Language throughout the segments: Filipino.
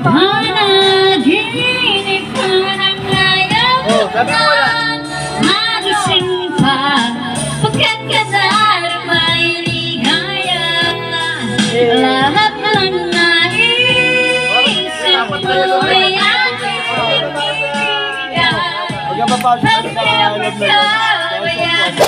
Panaginip ka ng ayaw ko man magising pa pagkat kadarma'y ligaya. Lahat ng naisip ko'y aking ibigay. Pagkakapagkawayan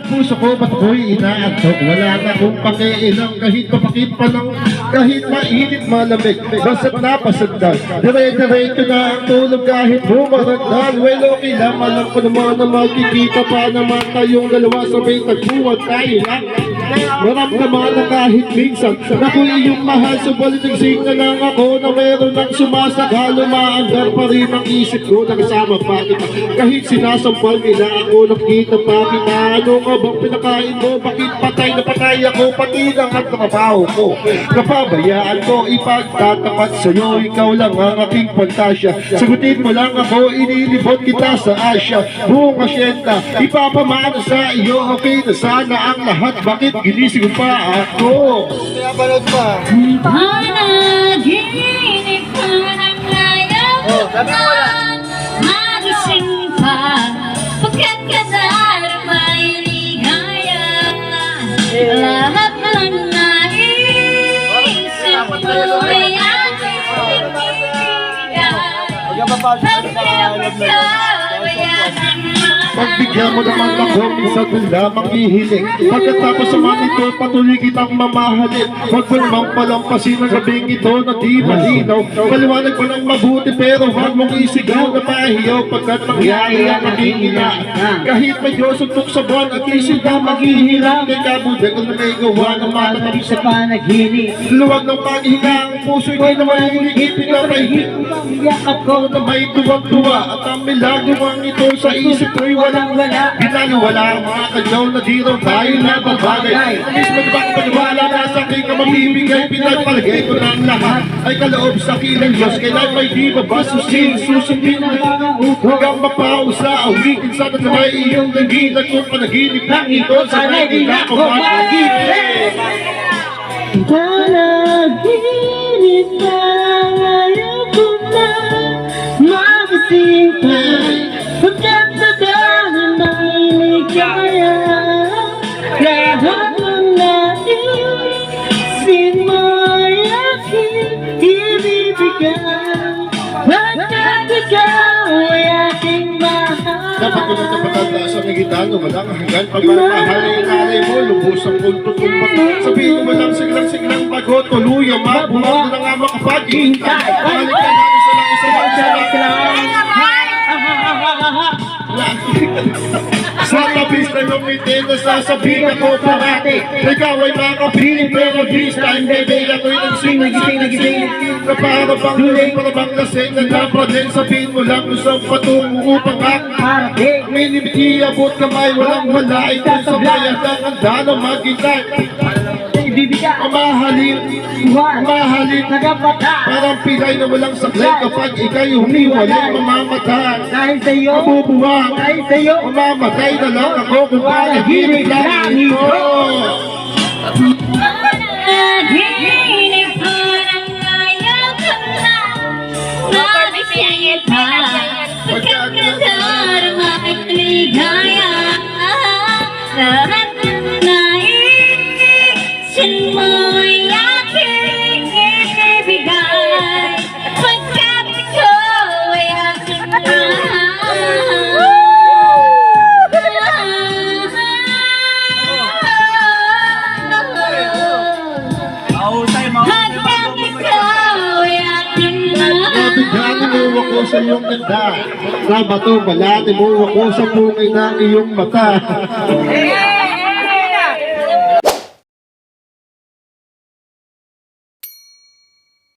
puso ko ba't ko'y inaantok? Wala na kong pakiilang kahit papakit pa ng kahit mainit malamig basta't napasagdan. Dire-diretso na ang tulog kahit bumaragdan. Well, okay lang, alam ko naman na magkikita pa naman tayong dalawa sabay tagpuan tayo lang. Maramdaman na kahit minsan na kung iyong mahal, subalit nagsing na lang ako na meron ng sumasagalo. Maandar pa rin ang isip ko na kasama pa kita. Kahit sinasampal nila ako, nakita pa kita. Ano ka bang pinakain mo? Bakit patay na patay ako? Pati lang ang trabaho ko. Napabayaan ko ipagtatapat sa'yo. Ikaw lang ang aking pantasya. Sagutin mo lang ako, inilibot kita sa Asya. Buong asyenta, ipapamana sa iyo. Okay na sana ang lahat. Bakit ginising pa ako? Kaya balod pa. Panaginip ka ng ayaw ko man magising pa pagkat kadarma'y ligaya. Lahat ng naisip ko'y aking ibigay. Pagbigyan mo naman ako, minsan din lamang ihiling. Pagkatapos naman ito, patuloy kitang mamahalin. Huwag mo namang palampasin ang gabing ito na di malinaw. Maliwanag mo ng mabuti pero huwag mong isigaw na mahiyaw pagkat mangyari ang aking ina. Kahit medyo suntok sa buwan at isip na maghihirap, kay kabuday ko na may gawa ng matatapos sa panaginip. luwag ng paghinga ang puso'y ko'y na mahiligipin na may Yakap ko na may tuwag-tuwa at ang milagro ito sa isip ko'y walang-wala. ginaliwala ang mga kanyaw na di raw tayo nababagay. Ang mismo na bang paniwala na sa aking ka mabibigay, pinagpalagay ko ng lahat ay kaloob sa akin ng Diyos. Kailan may di babasusin, susundin mo hanggang mapausa awitin sa tatamay iyong dagilan kung panaginip lang ito sa nagila ko panaginip. Panaginip ka ngayon ko na magising ka pagkat kadarma'y ligaya. Lahat ng naisin mo'y aking ibibigay pagkat ikaw ay aking mahal. Dapat ko nang napatanda sa nagitano, walang hanggan. Pagmamahalay nanay mo, lubos ang punto tumbat. Sabihin mo lang siglang bago, tuluyan, mabuhat na nga makapaghihintay. Mahalik ka na isa lang sa labis na yung ngiti na sasabihin ako parati. Ikaw ay makapiling pero this time baby ako'y nagsing na para bang huling, para bang lasing na dapat din sabihin mo lang kung saan patungo upang Parating minibiti abot kamay walang wala ito sa bayan ng handa na maghintay. ibibigay Mahalin nagapata parang pilay na walang saklay kapag ikay humiwalay mamamatay. dahil sa'yo, Mabubuwang dahil sa'yo, mamamatay na lang ako kung panaginip lang ito. Panaginip ka ng ayaw ko man magising pa pagkat kadarma'y ligaya. Lahat ng naisin mo'y aking ibigay pagkat ikaw ay aking Bigyan mo ako sa iyong ganda. Sa bato, balati mo ako sa pungay ng iyong mata.